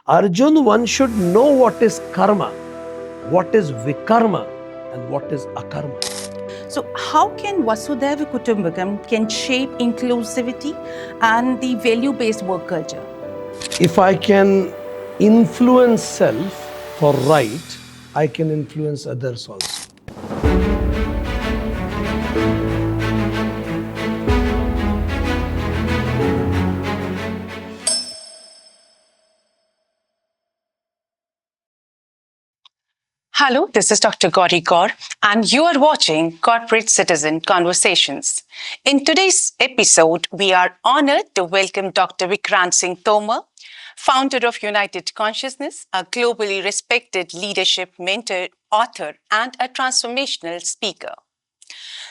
Arjun, one should know what is karma, what is vikarma, and what is akarma. So how can Vasudhaiva Kutumbakam can shape inclusivity and the value-based work culture? If I can influence self for right, I can influence others also. Hello, this is Dr. Gauri Gaur, and you are watching Corporate Citizen Conversations. In today's episode, we are honored to welcome Dr. Vikrant Singh Tomar, founder of United Consciousness, a globally respected leadership mentor, author, and a transformational speaker.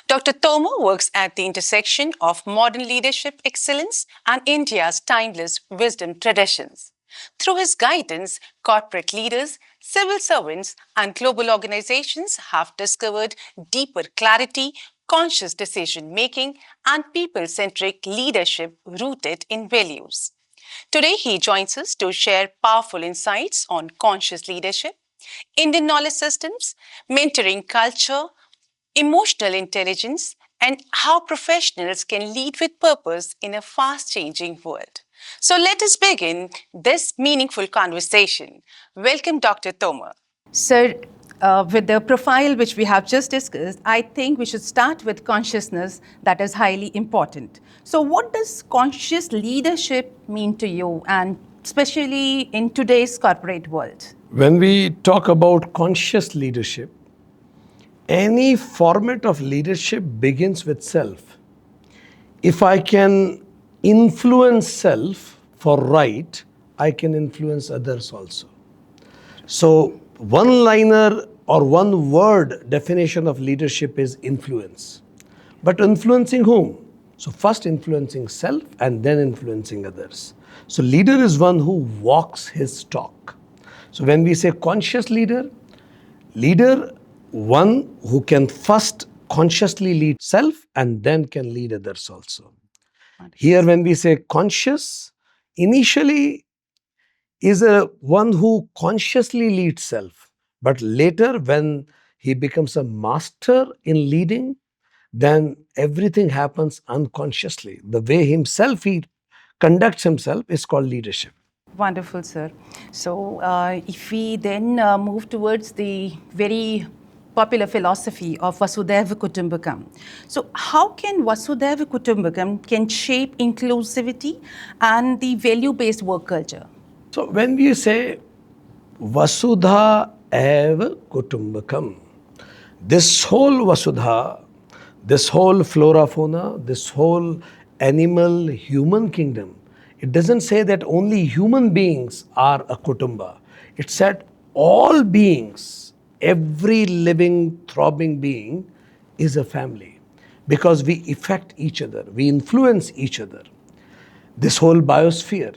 Dr. Tomar works at the intersection of modern leadership excellence and India's timeless wisdom traditions. Through his guidance, corporate leaders, civil servants, and global organizations have discovered deeper clarity, conscious decision making, and people centric leadership rooted in values. Today, he joins us to share powerful insights on conscious leadership, Indian knowledge systems, mentoring culture, emotional intelligence, and how professionals can lead with purpose in a fast changing world. So let us begin this meaningful conversation. Welcome, Dr. Tomar. Sir, with the profile which we have just discussed, I think we should start with consciousness. That is highly important. So what does conscious leadership mean to you, and especially in today's corporate world? When we talk about conscious leadership, any format of leadership begins with self. If I can influence self for right, I can influence others also. So, one liner or one word definition of leadership is influence. But influencing whom? So, first influencing self and then influencing others. So, leader is one who walks his talk. So, when we say conscious leader, one who can first consciously lead self and then can lead others also. Here, when we say conscious, initially is a one who consciously leads self, but later when he becomes a master in leading, then everything happens unconsciously. The way he conducts himself is called leadership. Wonderful, sir. So, if we then move towards the very popular philosophy of Vasudhaiva Kutumbakam. So, how can Vasudhaiva Kutumbakam can shape inclusivity and the value-based work culture? So when we say Vasudha eva Kutumbakam, this whole Vasudha, this whole flora fauna, this whole animal human kingdom, it doesn't say that only human beings are a Kutumba. It said all beings, every living, throbbing being is a family because we affect each other, we influence each other. This whole biosphere.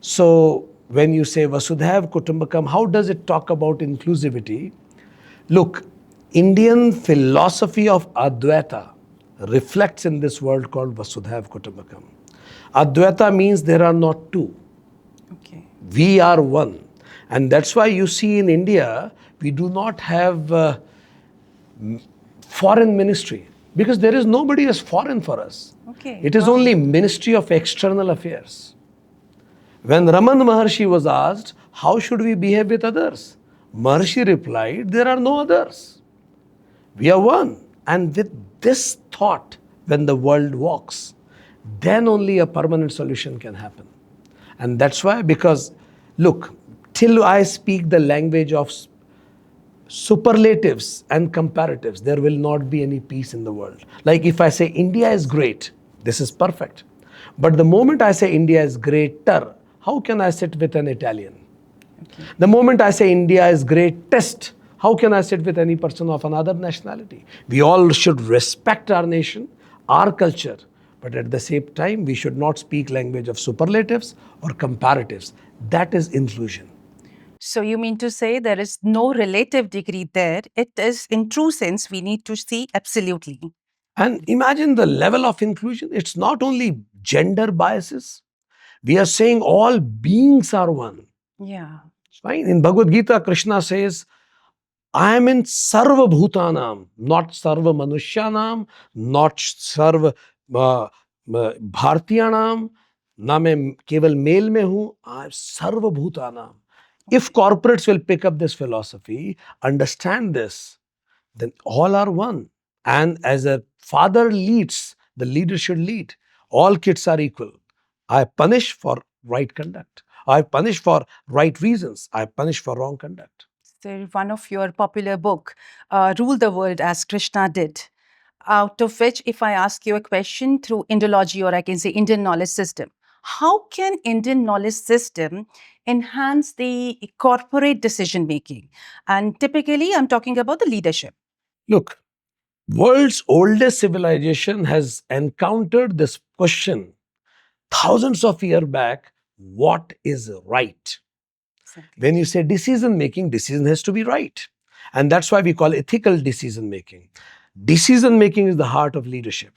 So when you say Vasudhaiva Kutumbakam, how does it talk about inclusivity? Look, Indian philosophy of Advaita reflects in this world called Vasudhaiva Kutumbakam. Advaita means there are not two. Okay. We are one. And that's why you see in India, we do not have foreign ministry because there is nobody as foreign for us. Okay. It is only Ministry of External Affairs. When Raman Maharshi was asked, how should we behave with others? Maharshi replied, there are no others. We are one. And with this thought, when the world walks, then only a permanent solution can happen. And that's why, because look, till I speak the language of superlatives and comparatives, there will not be any peace in the world. Like if I say India is great, this is perfect. But the moment I say India is greater, how can I sit with an Italian? Okay. The moment I say India is greatest, how can I sit with any person of another nationality? We all should respect our nation, our culture, but at the same time, we should not speak language of superlatives or comparatives. That is inclusion. So you mean to say there is no relative degree there? It is, in true sense, we need to see absolutely. And imagine the level of inclusion. It's not only gender biases. We are saying all beings are one. Yeah. Fine. In Bhagavad Gita, Krishna says, I am in Sarva Bhutanam, not Sarva Manushyanam, not Sarva Bhartiyanam, ना मैं केवल mail में हूं, I am Sarva Bhutanam. If corporates will pick up this philosophy, understand this, then all are one. And as a father leads, the leader should lead. All kids are equal. I punish for right conduct. I punish for right reasons. I punish for wrong conduct. So one of your popular book, Rule the World as Krishna Did, out of which if I ask you a question through Indology, or I can say Indian knowledge system, how can Indian knowledge system enhance the corporate decision making? And typically I'm talking about the leadership. Look, world's oldest civilization has encountered this question thousands of years back, what is right? Exactly. When you say decision making, decision has to be right. And that's why we call ethical decision making. Decision making is the heart of leadership.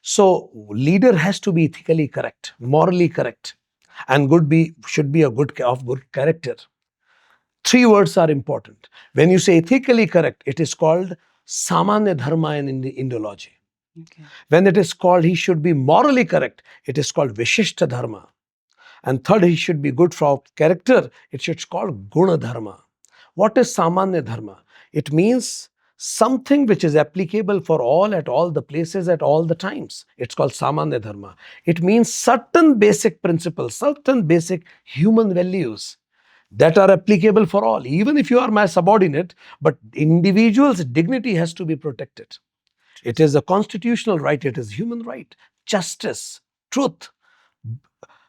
So leader has to be ethically correct, morally correct, and should be a good character. Three words are important. When you say ethically correct, it is called samanya dharma in the Indology. Okay. When it is called he should be morally correct, it is called vishishta dharma. And third, he should be good for character. It should be called guna dharma. What is samanya dharma? It means something which is applicable for all at all the places at all the times. It's called samanya dharma. It means certain basic principles, certain basic human values that are applicable for all. Even if you are my subordinate, but individual's dignity has to be protected. It is a constitutional right, it is human right, justice, truth,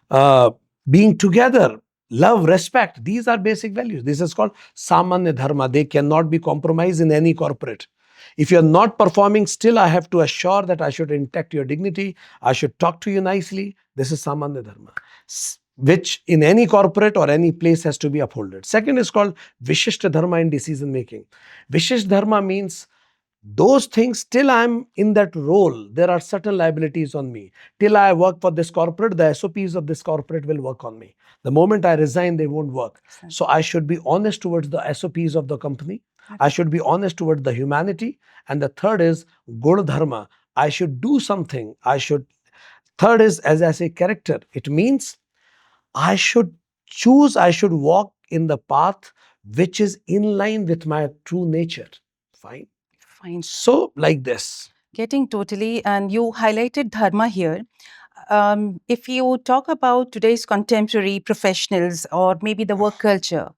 uh, being together, love, respect. These are basic values. This is called samanya dharma. They cannot be compromised in any corporate. If you are not performing, still I have to assure that I should protect your dignity. I should talk to you nicely. This is samanya dharma, which in any corporate or any place has to be upheld. Second is called vishishta dharma in decision making. Vishishta dharma means those things, till I'm in that role, there are certain liabilities on me. Till I work for this corporate, the SOPs of this corporate will work on me. The moment I resign, they won't work. So I should be honest towards the SOPs of the company. I should be honest towards the humanity. And the third is guna dharma. I should do something. Third is, as I say, character. It means I should I should walk in the path which is in line with my true nature. Fine. Fine. So, like this. Getting totally, and you highlighted dharma here. If you talk about today's contemporary professionals or maybe the work culture,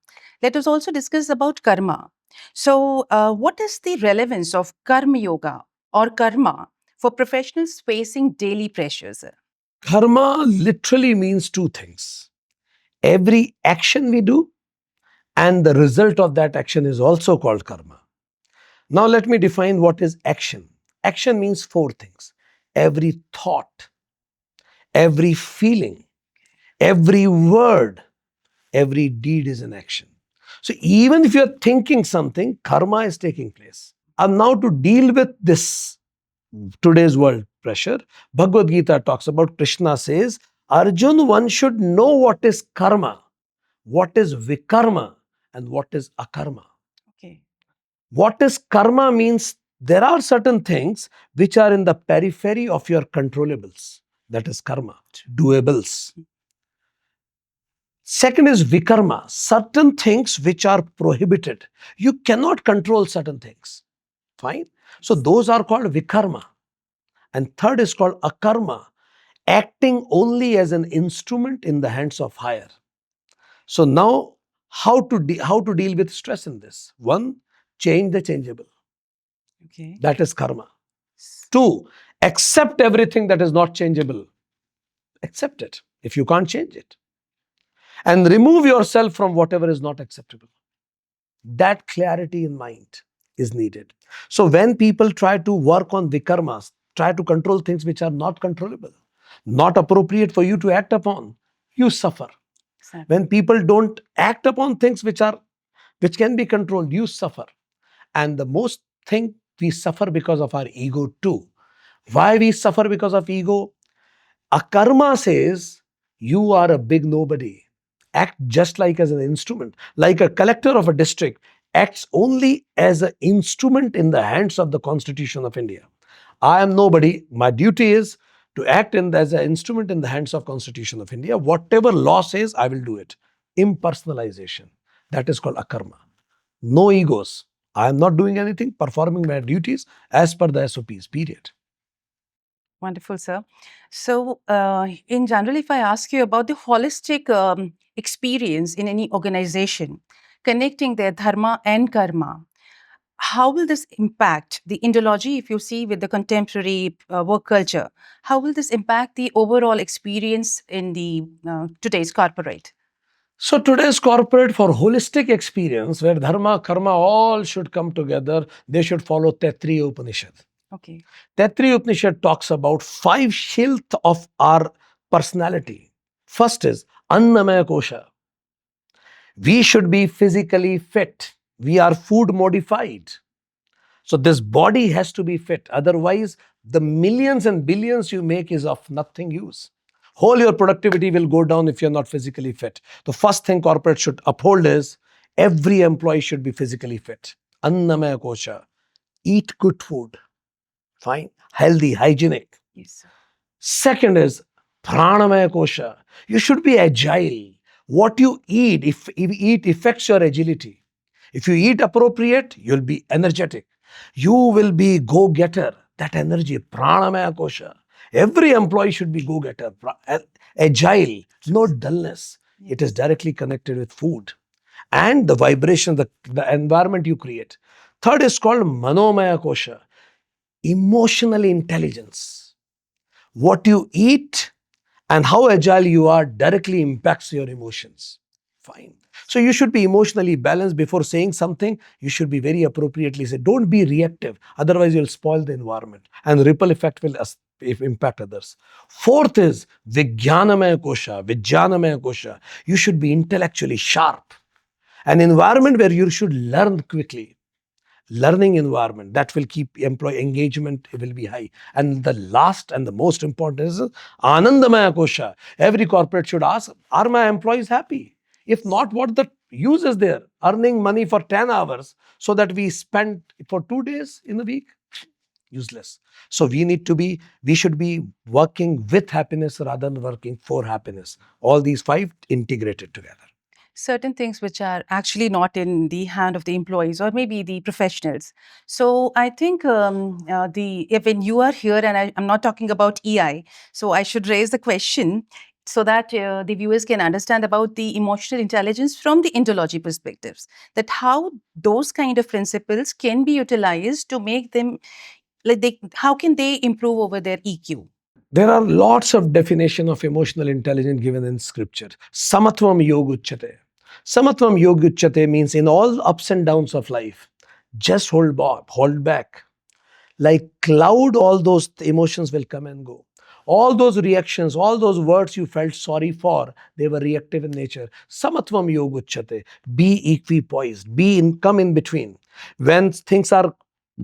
let us also discuss about karma. So, what is the relevance of karma yoga or karma for professionals facing daily pressures? Karma literally means two things. Every action we do and the result of that action is also called karma. Now, let me define what is action. Action means four things. Every thought, every feeling, every word, every deed is an action. So, even if you're thinking something, karma is taking place. And now, to deal with this today's world pressure, Bhagavad Gita talks about, Krishna says, Arjun, one should know what is karma, what is vikarma, and what is akarma. Okay. What is karma means there are certain things which are in the periphery of your controllables. That is karma, doables. Second is vikarma, certain things which are prohibited. You cannot control certain things. Fine. So those are called vikarma. And third is called akarma, acting only as an instrument in the hands of higher. So now, how to deal with stress in this? One, change the changeable. Okay. That is karma. Two, accept everything that is not changeable. Accept it if you can't change it. And remove yourself from whatever is not acceptable. That clarity in mind is needed. So when people try to work on vikarmas, try to control things which are not controllable, not appropriate for you to act upon, you suffer. Exactly. When people don't act upon things which can be controlled, you suffer. And the most thing, we suffer because of our ego too. Why we suffer because of ego? A karma says you are a big nobody act just like as an instrument, like a collector of a district acts only as an instrument in the hands of the Constitution of India. I am nobody. My duty is to act as an instrument in the hands of Constitution of India. Whatever law says, I will do it. Impersonalization. That is called akarma. No egos. I am not doing anything, performing my duties as per the SOPs, period. Wonderful, sir. So, in general, if I ask you about the holistic experience in any organization, connecting their dharma and karma, how will this impact the Indology, if you see with the contemporary work culture? How will this impact the overall experience in the today's corporate? So today's corporate, for holistic experience, where dharma, karma, all should come together, they should follow Taittiriya Upanishad. Okay. Taittiriya Upanishad talks about 5 shilth of our personality. First is Annamaya Kosha. We should be physically fit. We are food modified. So this body has to be fit. Otherwise, the millions and billions you make is of nothing use. Whole your productivity will go down if you're not physically fit. The first thing corporate should uphold is every employee should be physically fit. Annamaya kosha. Eat good food. Fine. Healthy, hygienic. Yes, sir. Second is pranamaya kosha. You should be agile. What you eat, if you eat, affects your agility. If you eat appropriate, you'll be energetic. You will be go-getter. That energy, pranamaya kosha. Every employee should be go-getter, agile, no dullness. It is directly connected with food and the vibration, the environment you create. Third is called manomaya kosha, emotional intelligence. What you eat and how agile you are directly impacts your emotions. Fine. So you should be emotionally balanced before saying something. You should be very appropriately say. Don't be reactive. Otherwise, you'll spoil the environment and ripple effect will impact others. Fourth is Vijnanamaya Kosha, Vijnanamaya Kosha. You should be intellectually sharp. An environment where you should learn quickly. Learning environment that will keep employee engagement will be high. And the last and the most important is Anandamaya Kosha. Every corporate should ask, are my employees happy? If not, what the use is there? Earning money for 10 hours so that we spend for 2 days in a week? Useless. So we should be working with happiness rather than working for happiness. All these 5 integrated together. Certain things which are actually not in the hand of the employees or maybe the professionals. So I think when you are here, and I'm not talking about EI, so I should raise the question so that the viewers can understand about the emotional intelligence from the Indology perspectives, that how those kind of principles can be utilized to make them, how can they improve over their EQ? There are lots of definition of emotional intelligence given in scripture. Samatvam yoguchyate. Samatvam yoguchyate means in all ups and downs of life, just hold back. Like cloud, all those emotions will come and go. All those reactions, all those words you felt sorry for, they were reactive in nature. Samatvam yoguchyate. Be equipoised. Come in between. When things are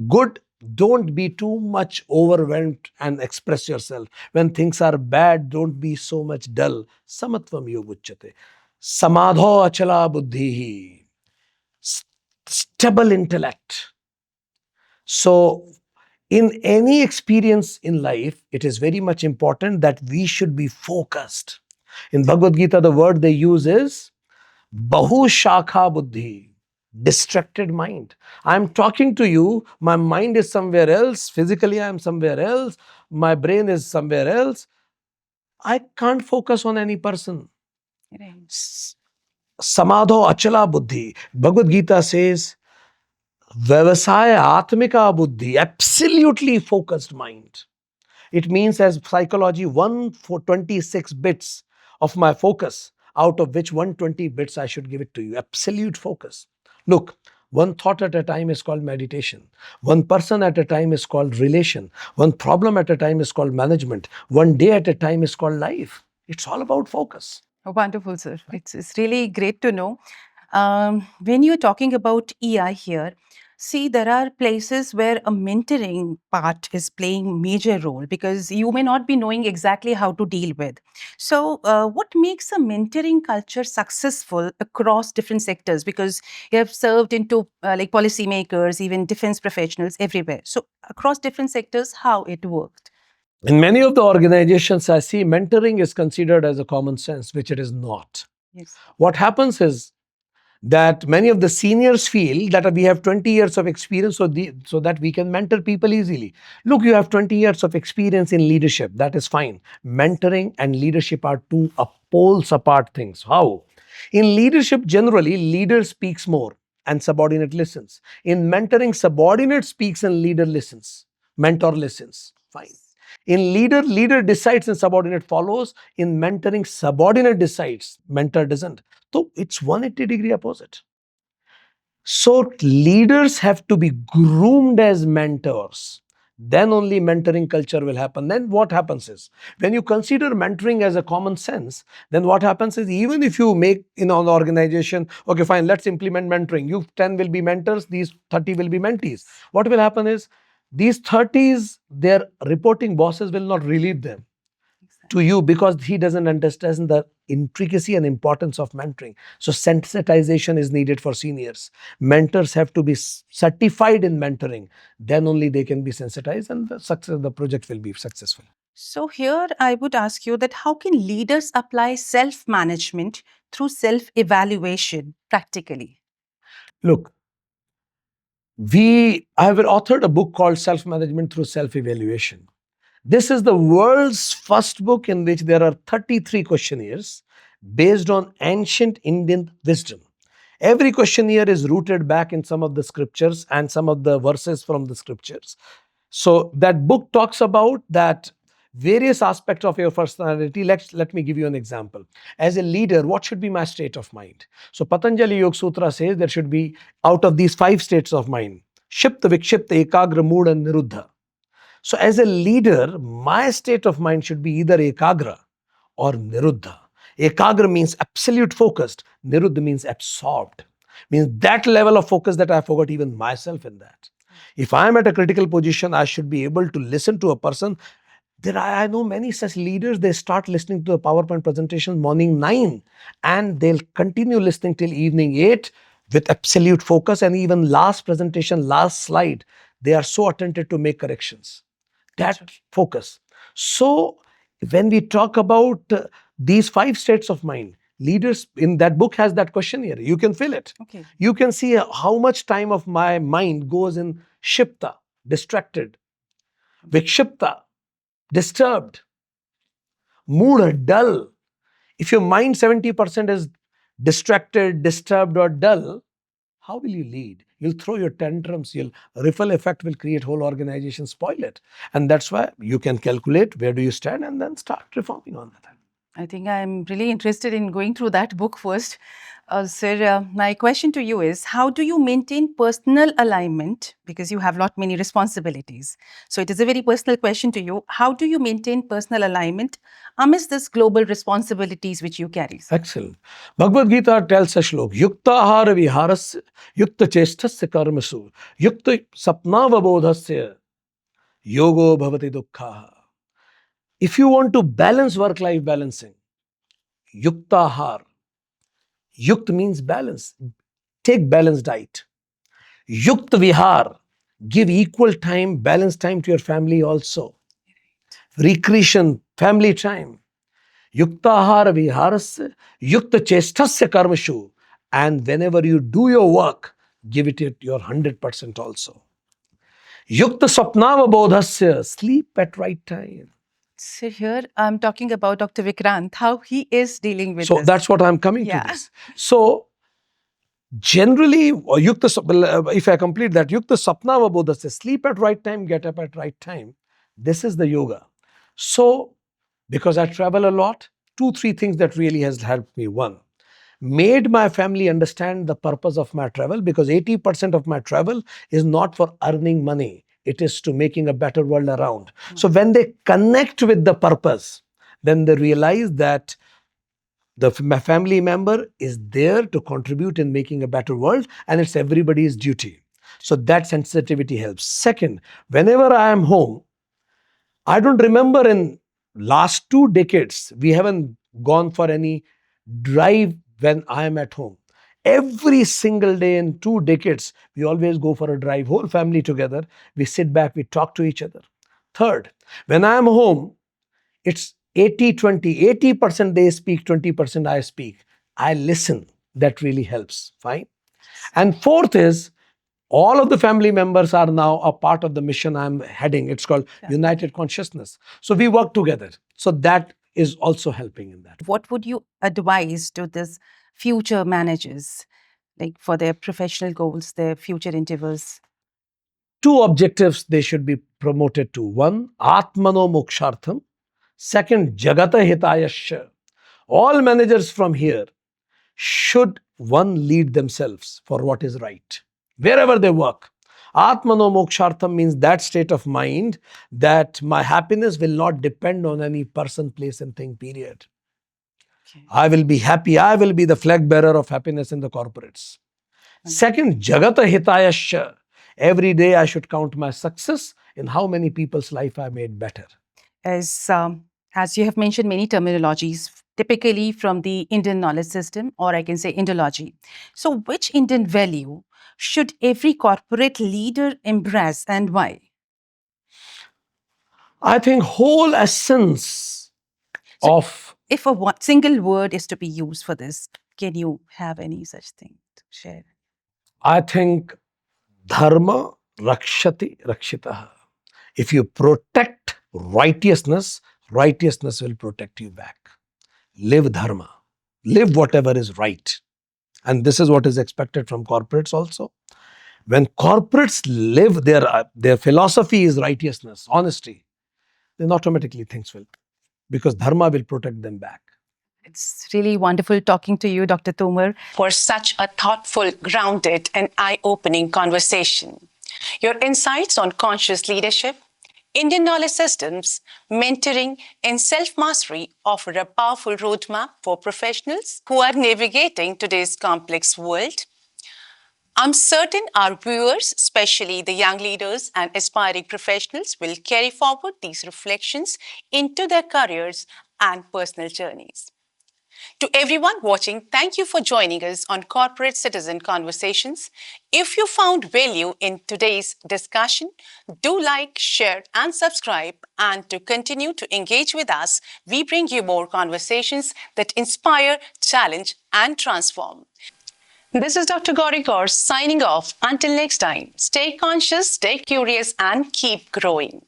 good, don't be too much overwhelmed and express yourself. When things are bad, don't be so much dull. Samatvam yoguchyate. Samadho achala buddhihi. Stable intellect. So, in any experience in life, it is very much important that we should be focused. In Bhagavad Gita, the word they use is Bahu Shakha Buddhi, distracted mind. I'm talking to you, my mind is somewhere else, physically I'm somewhere else, my brain is somewhere else. I can't focus on any person. Right. Samadho Achala Buddhi. Bhagavad Gita says, Vyavasaya Atmika Buddhi, absolutely focused mind. It means, as psychology, 1 for 26 bits of my focus, out of which 120 bits I should give it to you. Absolute focus. Look, one thought at a time is called meditation. One person at a time is called relation. One problem at a time is called management. One day at a time is called life. It's all about focus. Oh, wonderful, sir. It's really great to know. When you're talking about EI here, See, there are places where a mentoring part is playing major role because you may not be knowing exactly how to deal with. So, what makes a mentoring culture successful across different sectors? Because you have served into like policymakers, even defense professionals everywhere. So, across different sectors, how it worked? In many of the organizations, I see mentoring is considered as a common sense, which it is not. Yes. What happens is that many of the seniors feel that we have 20 years of experience, so that we can mentor people easily. Look, you have 20 years of experience in leadership. That is fine. Mentoring and leadership are two poles apart things. How? In leadership, generally, leader speaks more and subordinate listens. In mentoring, subordinate speaks and leader listens. Mentor listens. Fine. In leader decides and subordinate follows. In mentoring, subordinate decides, mentor doesn't. So it's 180-degree opposite. So leaders have to be groomed as mentors. Then only mentoring culture will happen. Then what happens is, when you consider mentoring as a common sense, then what happens is, even if you make in an organization, okay, fine, let's implement mentoring. You 10 will be mentors, these 30 will be mentees. What will happen is, these 30s, their reporting bosses will not relieve them to you because he doesn't understand the intricacy and importance of mentoring. So sensitization is needed for seniors. Mentors have to be certified in mentoring. Then only they can be sensitized and the project will be successful. So, here I would ask you that how can leaders apply self management through self evaluation practically? Look, I have authored a book called Self-Management Through Self-Evaluation. This is the world's first book in which there are 33 questionnaires based on ancient Indian wisdom. Every questionnaire is rooted back in some of the scriptures and some of the verses from the scriptures. So that book talks about that various aspects of your personality. Let me give you an example. As a leader, what should be my state of mind? So Patanjali Yoga Sutra says there should be, out of these 5 states of mind, Shipta, Vikshipta, Ekagra, Mood and Niruddha. So as a leader, my state of mind should be either Ekagra or Niruddha. Ekagra means absolute focused. Niruddha means absorbed. Means that level of focus that I forgot even myself in that. If I am at a critical position, I should be able to listen to a person. I know many such leaders, they start listening to a PowerPoint presentation morning 9 and they'll continue listening till evening 8 with absolute focus, and even last presentation, last slide, they are so attentive to make corrections. That focus. So when we talk about these 5 states of mind, leaders in that book has that questionnaire. You can fill it. Okay. You can see how much time of my mind goes in Shipta, distracted, Vikshipta, disturbed, mood, dull. If your mind 70% is distracted, disturbed, or dull, how will you lead? You'll throw your tantrums, your ripple effect will create whole organization, spoil it. And that's why you can calculate where do you stand and then start reforming on that. I think I'm really interested in going through that book first. Sir, my question to you is, how do you maintain personal alignment? Because you have lot many responsibilities. So it is a very personal question to you. How do you maintain personal alignment amidst this global responsibilities which you carry, sir? Excellent. Bhagavad Gita tells a shlok, Yukta ahara viharasya, Yukta cheshtasya karmasu, Yukta sapnavabodhasya, Yogo bhavati dukkha. If you want to balance work-life balancing, Yukta ahar. Yukt means balance. Take balanced diet. Yukt vihar. Give equal time, balanced time to your family also. Recreation, family time. Yukta ahara viharasya, yukta chestasya karmashu. And whenever you do your work, give it your 100% also. Yukta sapnava bodhasya, sleep at right time. So here I'm talking about Dr. Vikrant, how he is dealing with So this. that's what I'm coming to this. So generally, if I complete that, Yukta Sapnava Bodhasya, sleep at right time, get up at right time. This is the yoga. So, because I travel a lot, 2-3 things that really has helped me. One, made my family understand the purpose of my travel, because 80% of my travel is not for earning money. It is to making a better world around. So when they connect with the purpose, then they realize that my family member is there to contribute in making a better world, and it's everybody's duty. So that sensitivity helps. Second, whenever I am home, I don't remember in last 2 decades, we haven't gone for any drive when I am at home. Every single day in 2 decades, we always go for a drive, whole family together. We sit back, we talk to each other. Third, when I am home, it's 80-20. 80% they speak, 20% I speak. I listen. That really helps. Fine. And fourth is, all of the family members are now a part of the mission I'm heading. It's called United Consciousness. So we work together. So that is also helping in that. What would you advise to this future managers, like for their professional goals, their future endeavors? Two objectives they should be promoted to. One, Atmano Mokshartham. Second, Jagata Hitayasya. All managers from here should, one, lead themselves for what is right, wherever they work. Atmano Mokshartham means that state of mind that my happiness will not depend on any person, place, and thing, period. Okay. I will be happy. I will be the flag bearer of happiness in the corporates. Second, Jagata Hitayasya. Every day I should count my success in how many people's life I made better. As you have mentioned many terminologies, typically from the Indian knowledge system, or I can say Indology. So which Indian value should every corporate leader embrace and why? I think whole essence of, If a single word is to be used for this, can you have any such thing to share? I think, dharma rakshati rakshitah. If you protect righteousness, righteousness will protect you back. Live dharma. Live whatever is right. And this is what is expected from corporates also. When corporates live, their philosophy is righteousness, honesty, then automatically things will, because dharma will protect them back. It's really wonderful talking to you, Dr. Tomar. For such a thoughtful, grounded, and eye-opening conversation. Your insights on conscious leadership, Indian knowledge systems, mentoring, and self-mastery offer a powerful roadmap for professionals who are navigating today's complex world. I'm certain our viewers, especially the young leaders and aspiring professionals, will carry forward these reflections into their careers and personal journeys. To everyone watching, thank you for joining us on Corporate Citizen Conversations. If you found value in today's discussion, do like, share, and subscribe. And to continue to engage with us, we bring you more conversations that inspire, challenge, and transform. This is Dr. Gauri Gaur signing off. Until next time, stay conscious, stay curious, and keep growing.